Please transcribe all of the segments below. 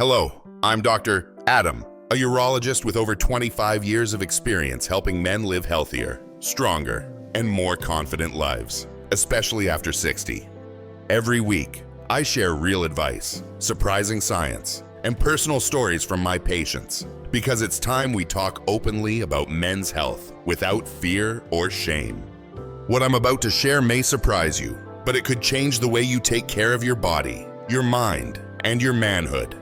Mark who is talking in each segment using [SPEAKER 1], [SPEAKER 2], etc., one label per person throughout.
[SPEAKER 1] Hello, I'm Dr. Adam, a urologist with over 25 years of experience helping men live healthier, stronger, and more confident lives, especially after 60. Every week, I share real advice, surprising science, and personal stories from my patients, because it's time we talk openly about men's health without fear or shame. What I'm about to share may surprise you, but it could change the way you take care of your body, your mind, and your manhood.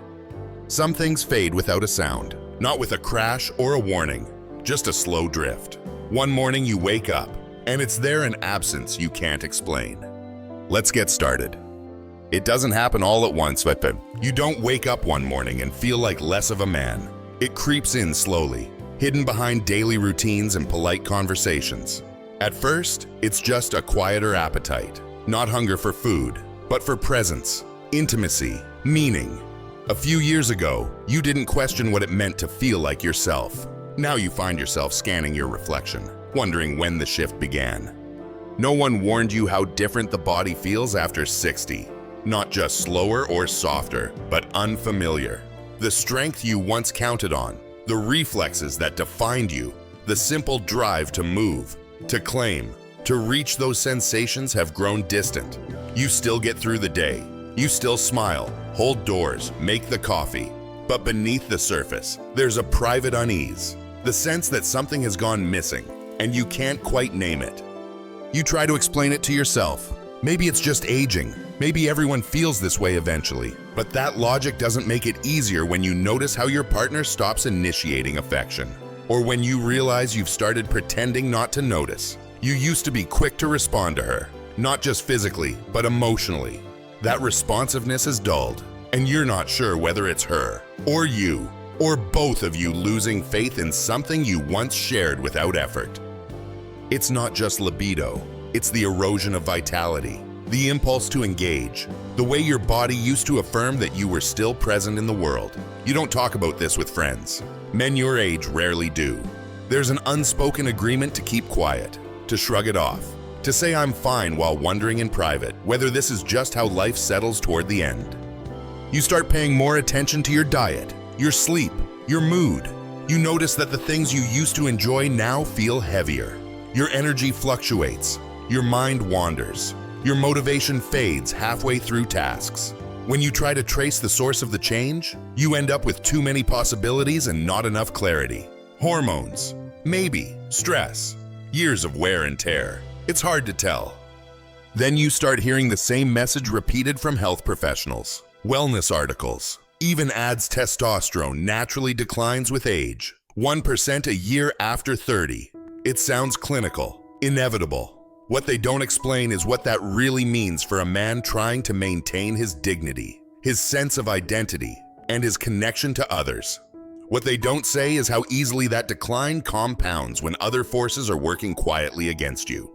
[SPEAKER 1] Some things fade without a sound, not with a crash or a warning, just a slow drift. One morning you wake up, and it's there in absence you can't explain. Let's get started. It doesn't happen all at once, but you don't wake up one morning and feel like less of a man. It creeps in slowly, hidden behind daily routines and polite conversations. At first, it's just a quieter appetite, not hunger for food, but for presence, intimacy, meaning. A few years ago, you didn't question what it meant to feel like yourself. Now you find yourself scanning your reflection, wondering when the shift began. No one warned you how different the body feels after 60. Not just slower or softer, but unfamiliar. The strength you once counted on, the reflexes that defined you, the simple drive to move, to claim, to reach those sensations have grown distant. You still get through the day. You still smile, hold doors, make the coffee. But beneath the surface, there's a private unease, the sense that something has gone missing, and you can't quite name it. You try to explain it to yourself. Maybe it's just aging. Maybe everyone feels this way eventually. But that logic doesn't make it easier when you notice how your partner stops initiating affection. Or when you realize you've started pretending not to notice. You used to be quick to respond to her, not just physically, but emotionally. That responsiveness is dulled, and you're not sure whether it's her, or you, or both of you losing faith in something you once shared without effort. It's not just libido, it's the erosion of vitality, the impulse to engage, the way your body used to affirm that you were still present in the world. You don't talk about this with friends. Men your age rarely do. There's an unspoken agreement to keep quiet, to shrug it off, to say I'm fine while wondering in private whether this is just how life settles toward the end. You start paying more attention to your diet, your sleep, your mood. You notice that the things you used to enjoy now feel heavier. Your energy fluctuates, your mind wanders, your motivation fades halfway through tasks. When you try to trace the source of the change, you end up with too many possibilities and not enough clarity. Hormones, maybe, stress, years of wear and tear. It's hard to tell. Then you start hearing the same message repeated from health professionals, wellness articles, even ads. Testosterone naturally declines with age, 1% a year after 30. It sounds clinical, inevitable. What they don't explain is what that really means for a man trying to maintain his dignity, his sense of identity, and his connection to others. What they don't say is how easily that decline compounds when other forces are working quietly against you.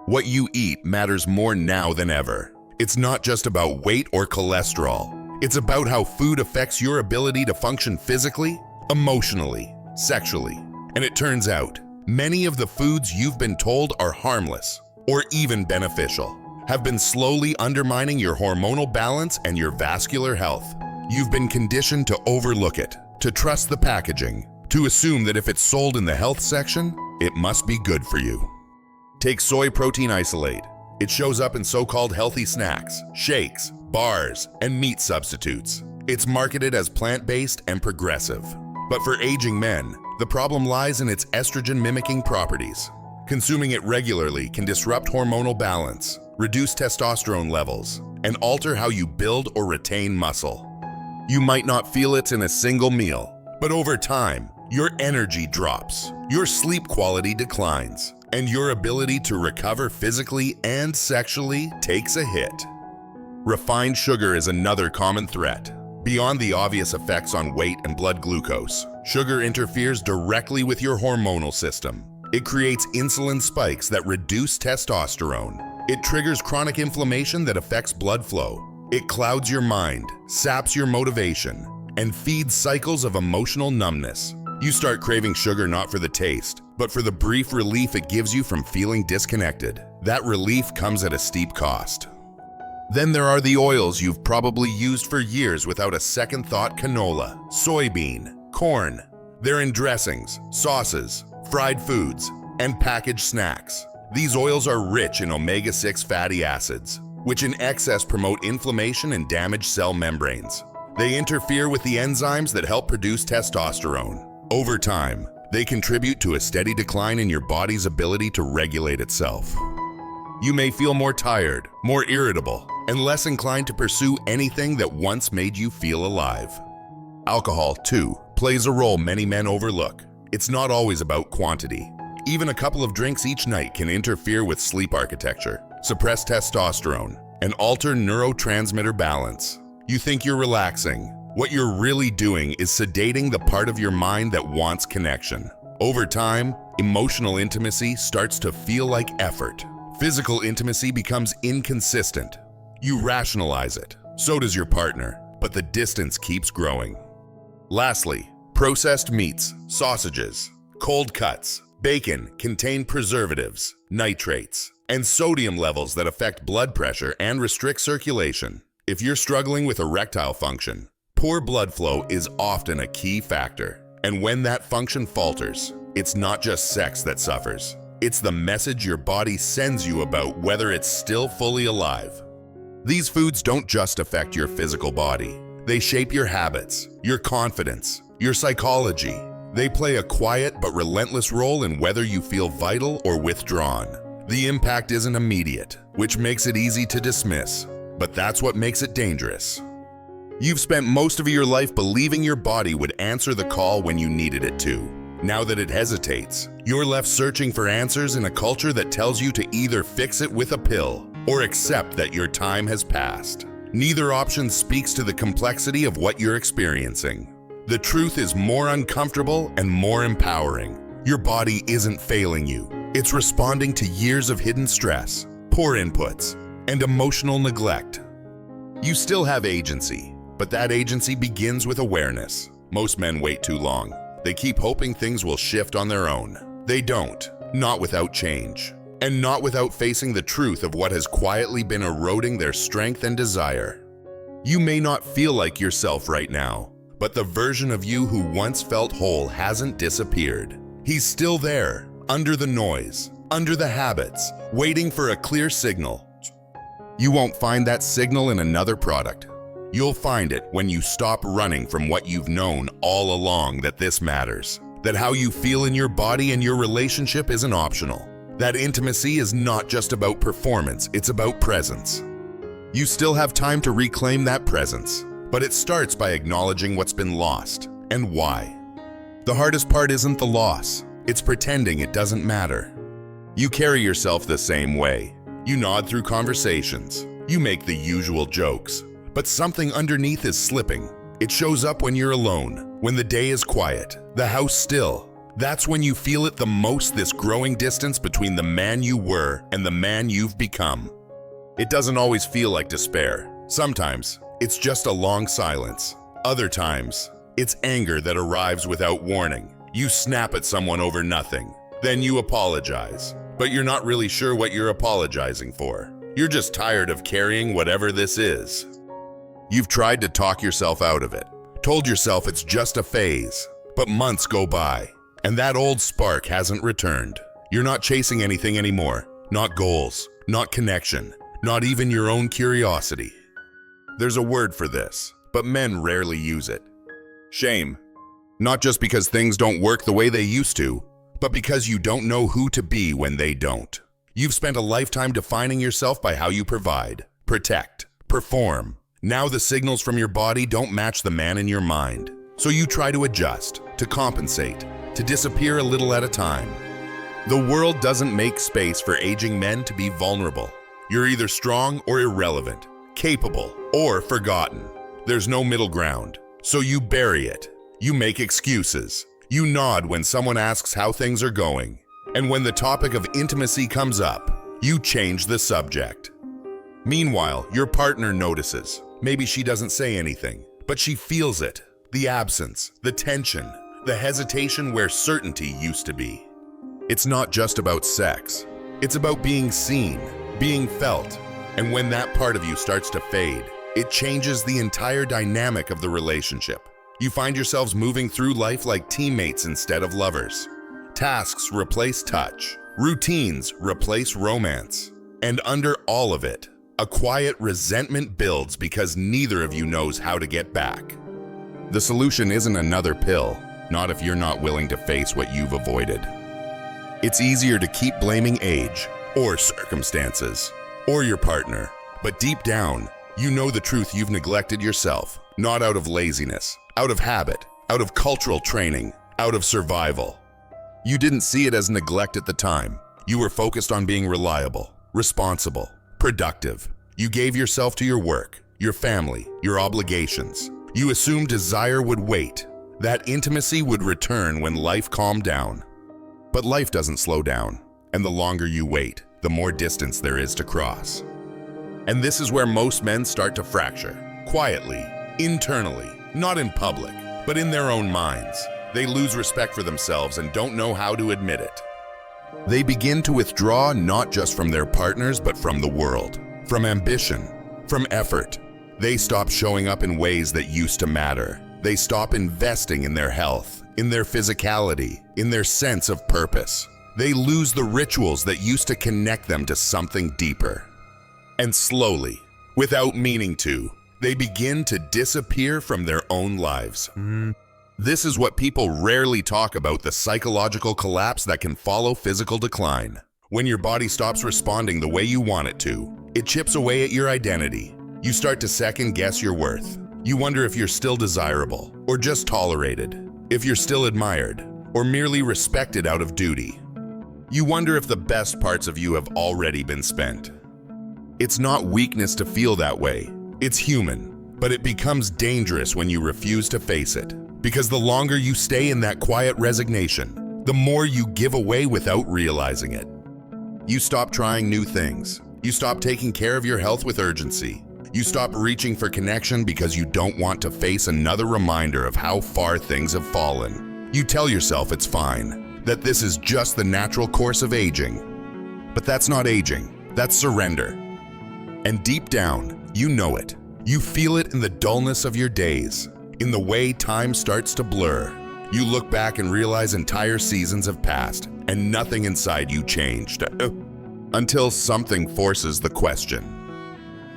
[SPEAKER 1] What you eat matters more now than ever. It's not just about weight or cholesterol. It's about how food affects your ability to function physically, emotionally, sexually. And it turns out, many of the foods you've been told are harmless or even beneficial have been slowly undermining your hormonal balance and your vascular health. You've been conditioned to overlook it, to trust the packaging, to assume that if it's sold in the health section, it must be good for you. Take soy protein isolate. It shows up in so-called healthy snacks, shakes, bars, and meat substitutes. It's marketed as plant-based and progressive. But for aging men, the problem lies in its estrogen-mimicking properties. Consuming it regularly can disrupt hormonal balance, reduce testosterone levels, and alter how you build or retain muscle. You might not feel it in a single meal, but over time, your energy drops, your sleep quality declines, and your ability to recover physically and sexually takes a hit. Refined sugar is another common threat. Beyond the obvious effects on weight and blood glucose, sugar interferes directly with your hormonal system. It creates insulin spikes that reduce testosterone. It triggers chronic inflammation that affects blood flow. It clouds your mind, saps your motivation, and feeds cycles of emotional numbness. You start craving sugar not for the taste, but for the brief relief it gives you from feeling disconnected. That relief comes at a steep cost. Then there are the oils you've probably used for years without a second thought: canola, soybean, corn. They're in dressings, sauces, fried foods, and packaged snacks. These oils are rich in omega-6 fatty acids, which in excess promote inflammation and damage cell membranes. They interfere with the enzymes that help produce testosterone. Over time, they contribute to a steady decline in your body's ability to regulate itself. You may feel more tired, more irritable, and less inclined to pursue anything that once made you feel alive. Alcohol, too, plays a role many men overlook. It's not always about quantity. Even a couple of drinks each night can interfere with sleep architecture, suppress testosterone, and alter neurotransmitter balance. You think you're relaxing. What you're really doing is sedating the part of your mind that wants connection. Over time, emotional intimacy starts to feel like effort. Physical intimacy becomes inconsistent. You rationalize it. So does your partner, but the distance keeps growing. Lastly, processed meats, sausages, cold cuts, bacon contain preservatives, nitrates, and sodium levels that affect blood pressure and restrict circulation. If you're struggling with erectile function, poor blood flow is often a key factor. And when that function falters, it's not just sex that suffers. It's the message your body sends you about whether it's still fully alive. These foods don't just affect your physical body. They shape your habits, your confidence, your psychology. They play a quiet but relentless role in whether you feel vital or withdrawn. The impact isn't immediate, which makes it easy to dismiss, but that's what makes it dangerous. You've spent most of your life believing your body would answer the call when you needed it to. Now that it hesitates, you're left searching for answers in a culture that tells you to either fix it with a pill or accept that your time has passed. Neither option speaks to the complexity of what you're experiencing. The truth is more uncomfortable and more empowering. Your body isn't failing you. It's responding to years of hidden stress, poor inputs, and emotional neglect. You still have agency, but that agency begins with awareness. Most men wait too long. They keep hoping things will shift on their own. They don't, not without change, and not without facing the truth of what has quietly been eroding their strength and desire. You may not feel like yourself right now, but the version of you who once felt whole hasn't disappeared. He's still there, under the noise, under the habits, waiting for a clear signal. You won't find that signal in another product. You'll find it when you stop running from what you've known all along, that this matters, that how you feel in your body and your relationship isn't optional, that intimacy is not just about performance, it's about presence. You still have time to reclaim that presence, but it starts by acknowledging what's been lost and why. The hardest part isn't the loss, it's pretending it doesn't matter. You carry yourself the same way. You nod through conversations. You make the usual jokes. But something underneath is slipping. It shows up when you're alone, when the day is quiet, the house still. That's when you feel it the most, this growing distance between the man you were and the man you've become. It doesn't always feel like despair. Sometimes, it's just a long silence. Other times, it's anger that arrives without warning. You snap at someone over nothing. Then you apologize. But you're not really sure what you're apologizing for. You're just tired of carrying whatever this is. You've tried to talk yourself out of it, told yourself it's just a phase, but months go by, and that old spark hasn't returned. You're not chasing anything anymore, not goals, not connection, not even your own curiosity. There's a word for this, but men rarely use it. Shame. Not just because things don't work the way they used to, but because you don't know who to be when they don't. You've spent a lifetime defining yourself by how you provide, protect, perform. Now the signals from your body don't match the man in your mind. So you try to adjust, to compensate, to disappear a little at a time. The world doesn't make space for aging men to be vulnerable. You're either strong or irrelevant, capable or forgotten. There's no middle ground. So you bury it. You make excuses. You nod when someone asks how things are going. And when the topic of intimacy comes up, you change the subject. Meanwhile, your partner notices. Maybe she doesn't say anything, but she feels it. The absence, the tension, the hesitation where certainty used to be. It's not just about sex. It's about being seen, being felt, And when that part of you starts to fade, it changes the entire dynamic of the relationship. You find yourselves moving through life like teammates instead of lovers. Tasks replace touch. Routines replace romance. And under all of it, a quiet resentment builds because neither of you knows how to get back. The solution isn't another pill, not if you're not willing to face what you've avoided. It's easier to keep blaming age, or circumstances, or your partner, but deep down, you know the truth. You've neglected yourself, not out of laziness, out of habit, out of cultural training, out of survival. You didn't see it as neglect at the time. You were focused on being reliable, responsible, productive. You gave yourself to your work, your family, your obligations. You assumed desire would wait, that intimacy would return when life calmed down. But life doesn't slow down, and the longer you wait, the more distance there is to cross. And this is where most men start to fracture, quietly, internally, not in public, but in their own minds. They lose respect for themselves and don't know how to admit it. They begin to withdraw not just from their partners, but from the world, from ambition, from effort. They stop showing up in ways that used to matter. They stop investing in their health, in their physicality, in their sense of purpose. They lose the rituals that used to connect them to something deeper. And slowly, without meaning to, they begin to disappear from their own lives. This is what people rarely talk about: the psychological collapse that can follow physical decline. When your body stops responding the way you want it to, it chips away at your identity. You start to second guess your worth. You wonder if you're still desirable, or just tolerated, if you're still admired, or merely respected out of duty. You wonder if the best parts of you have already been spent. It's not weakness to feel that way. It's human, but it becomes dangerous when you refuse to face it. Because the longer you stay in that quiet resignation, the more you give away without realizing it. You stop trying new things. You stop taking care of your health with urgency. You stop reaching for connection because you don't want to face another reminder of how far things have fallen. You tell yourself it's fine, that this is just the natural course of aging. But that's not aging, that's surrender. And deep down, you know it. You feel it in the dullness of your days, in the way time starts to blur. You look back and realize entire seasons have passed, and nothing inside you changed. Until something forces the question.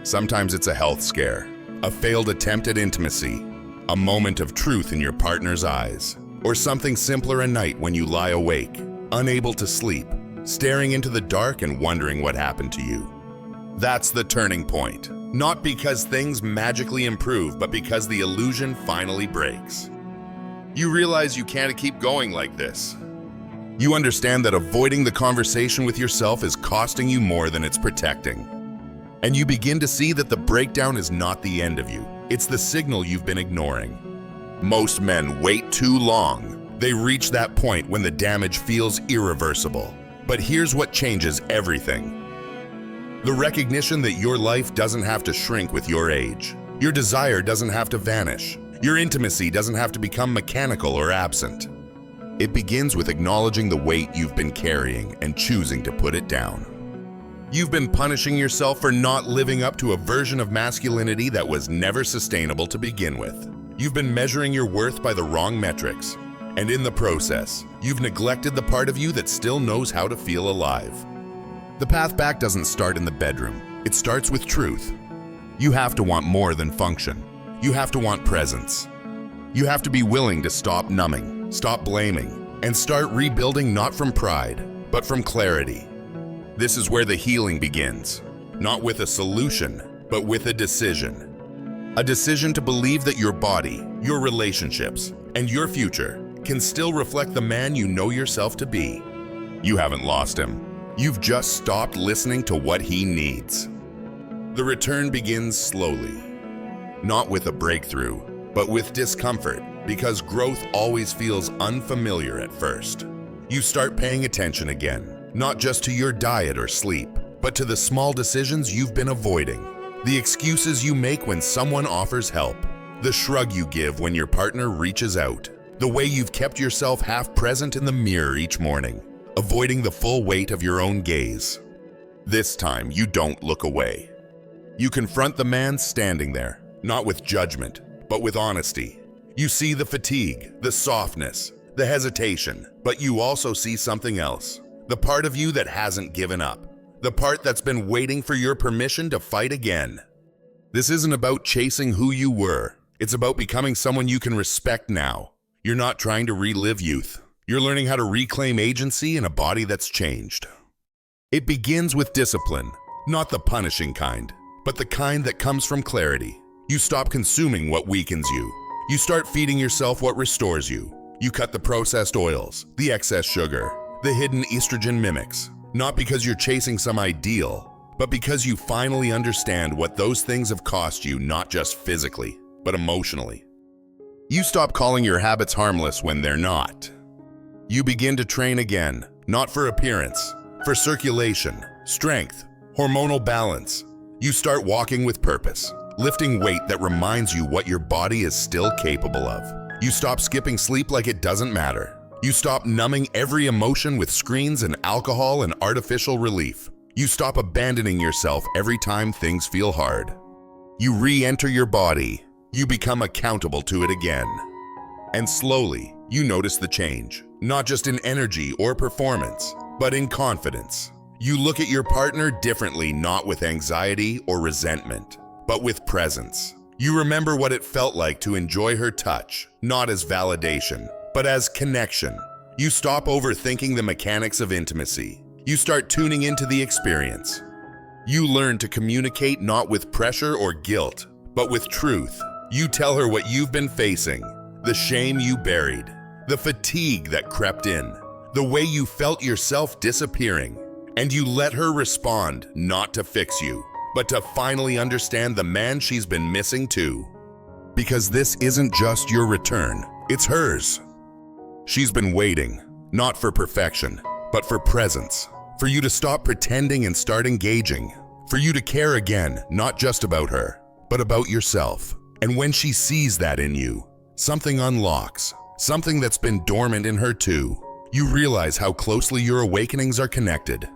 [SPEAKER 1] Sometimes it's a health scare, a failed attempt at intimacy, a moment of truth in your partner's eyes, or something simpler: a night when you lie awake, unable to sleep, staring into the dark and wondering what happened to you. That's the turning point. Not because things magically improve, but because the illusion finally breaks. You realize you can't keep going like this. You understand that avoiding the conversation with yourself is costing you more than it's protecting. And you begin to see that the breakdown is not the end of you. It's the signal you've been ignoring. Most men wait too long. They reach that point when the damage feels irreversible. But here's what changes everything. The recognition that your life doesn't have to shrink with your age. Your desire doesn't have to vanish. Your intimacy doesn't have to become mechanical or absent. It begins with acknowledging the weight you've been carrying and choosing to put it down. You've been punishing yourself for not living up to a version of masculinity that was never sustainable to begin with. You've been measuring your worth by the wrong metrics. And in the process, you've neglected the part of you that still knows how to feel alive. The path back doesn't start in the bedroom. It starts with truth. You have to want more than function. You have to want presence. You have to be willing to stop numbing, stop blaming, and start rebuilding, not from pride, but from clarity. This is where the healing begins, not with a solution, but with a decision. A decision to believe that your body, your relationships, and your future can still reflect the man you know yourself to be. You haven't lost him. You've just stopped listening to what he needs. The return begins slowly, not with a breakthrough, but with discomfort, because growth always feels unfamiliar at first. You start paying attention again. Not just to your diet or sleep, but to the small decisions you've been avoiding. The excuses you make when someone offers help. The shrug you give when your partner reaches out. The way you've kept yourself half present in the mirror each morning, avoiding the full weight of your own gaze. This time, you don't look away. You confront the man standing there, not with judgment, but with honesty. You see the fatigue, the softness, the hesitation, but you also see something else. The part of you that hasn't given up. The part that's been waiting for your permission to fight again. This isn't about chasing who you were. It's about becoming someone you can respect now. You're not trying to relive youth. You're learning how to reclaim agency in a body that's changed. It begins with discipline, not the punishing kind, but the kind that comes from clarity. You stop consuming what weakens you. You start feeding yourself what restores you. You cut the processed oils, the excess sugar, the hidden estrogen mimics, not because you're chasing some ideal, but because you finally understand what those things have cost you, not just physically, but emotionally. You stop calling your habits harmless when they're not. You begin to train again, not for appearance, for circulation, strength, hormonal balance. You start walking with purpose, lifting weight that reminds you what your body is still capable of. You stop skipping sleep like it doesn't matter. You stop numbing every emotion with screens and alcohol and artificial relief. You stop abandoning yourself every time things feel hard. You re-enter your body. You become accountable to it again. And slowly, you notice the change, not just in energy or performance, but in confidence. You look at your partner differently, not with anxiety or resentment, but with presence. You remember what it felt like to enjoy her touch, not as validation, but as connection. You stop overthinking the mechanics of intimacy. You start tuning into the experience. You learn to communicate not with pressure or guilt, but with truth. You tell her what you've been facing, the shame you buried, the fatigue that crept in, the way you felt yourself disappearing, and you let her respond, not to fix you, but to finally understand the man she's been missing too. Because this isn't just your return, it's hers. She's been waiting, not for perfection, but for presence. For you to stop pretending and start engaging. For you to care again, not just about her, but about yourself. And when she sees that in you, something unlocks, something that's been dormant in her too. You realize how closely your awakenings are connected.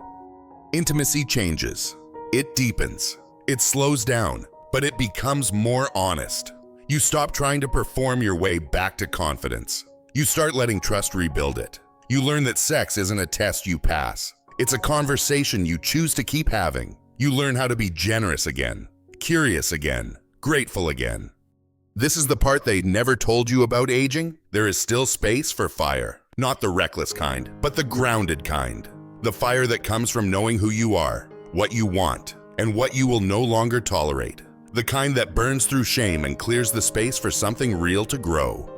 [SPEAKER 1] Intimacy changes. It deepens. It slows down, but it becomes more honest. You stop trying to perform your way back to confidence. You start letting trust rebuild it. You learn that sex isn't a test you pass. It's a conversation you choose to keep having. You learn how to be generous again, curious again, grateful again. This is the part they never told you about aging. There is still space for fire. Not the reckless kind, but the grounded kind. The fire that comes from knowing who you are, what you want, and what you will no longer tolerate. The kind that burns through shame and clears the space for something real to grow.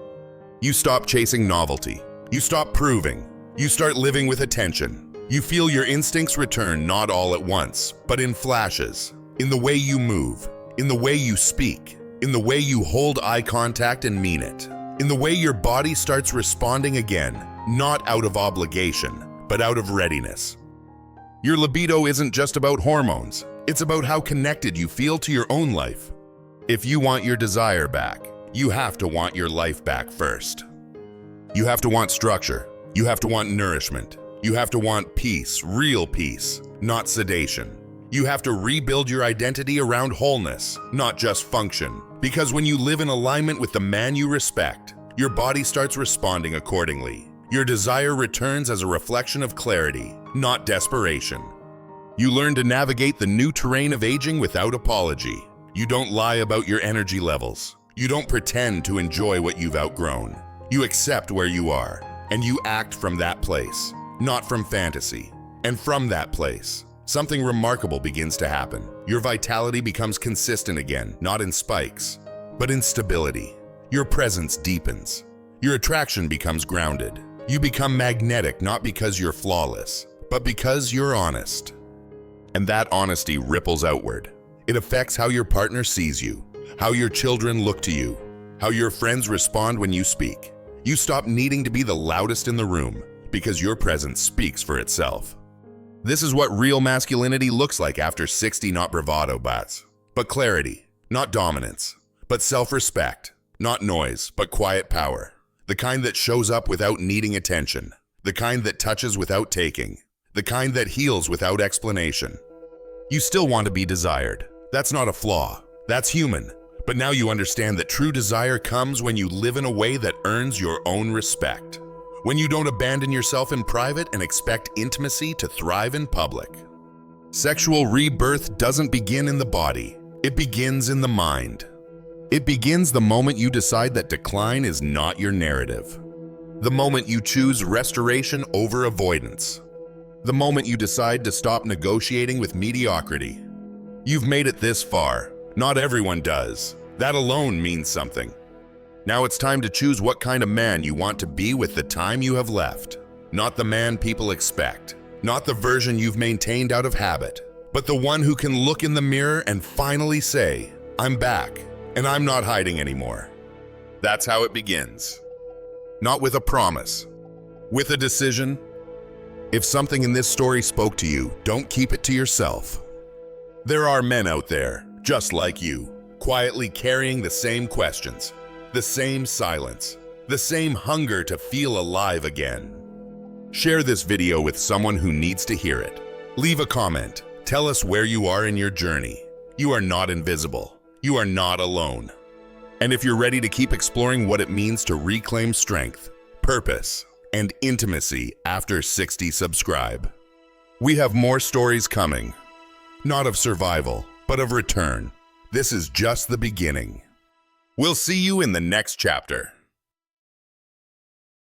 [SPEAKER 1] You stop chasing novelty. You stop proving. You start living with attention. You feel your instincts return not all at once, but in flashes. In the way you move, in the way you speak, in the way you hold eye contact and mean it. In the way your body starts responding again, not out of obligation, but out of readiness. Your libido isn't just about hormones. It's about how connected you feel to your own life. If you want your desire back, you have to want your life back first. You have to want structure. You have to want nourishment. You have to want peace, real peace, not sedation. You have to rebuild your identity around wholeness, not just function. Because when you live in alignment with the man you respect, your body starts responding accordingly. Your desire returns as a reflection of clarity, not desperation. You learn to navigate the new terrain of aging without apology. You don't lie about your energy levels. You don't pretend to enjoy what you've outgrown. You accept where you are, and you act from that place, not from fantasy. And from that place, something remarkable begins to happen. Your vitality becomes consistent again, not in spikes, but in stability. Your presence deepens. Your attraction becomes grounded. You become magnetic not because you're flawless, but because you're honest. And that honesty ripples outward. It affects how your partner sees you, how your children look to you, how your friends respond when you speak. You stop needing to be the loudest in the room because your presence speaks for itself. This is what real masculinity looks like after 60, not bravado, but clarity, not dominance, but self-respect, not noise, but quiet power. The kind that shows up without needing attention, the kind that touches without taking, the kind that heals without explanation. You still want to be desired. That's not a flaw. That's human. But now you understand that true desire comes when you live in a way that earns your own respect. When you don't abandon yourself in private and expect intimacy to thrive in public. Sexual rebirth doesn't begin in the body. It begins in the mind. It begins the moment you decide that decline is not your narrative. The moment you choose restoration over avoidance. The moment you decide to stop negotiating with mediocrity. You've made it this far. Not everyone does. That alone means something. Now it's time to choose what kind of man you want to be with the time you have left. Not the man people expect. Not the version you've maintained out of habit. But the one who can look in the mirror and finally say, I'm back, and I'm not hiding anymore. That's how it begins. Not with a promise. With a decision. If something in this story spoke to you, don't keep it to yourself. There are men out there, just like you, quietly carrying the same questions, the same silence, the same hunger to feel alive again. Share this video with someone who needs to hear it. Leave a comment. Tell us where you are in your journey. You are not invisible. You are not alone. And if you're ready to keep exploring what it means to reclaim strength, purpose, and intimacy after 60, subscribe. We have more stories coming. Not of survival, but of return. This is just the beginning. We'll see you in the next chapter.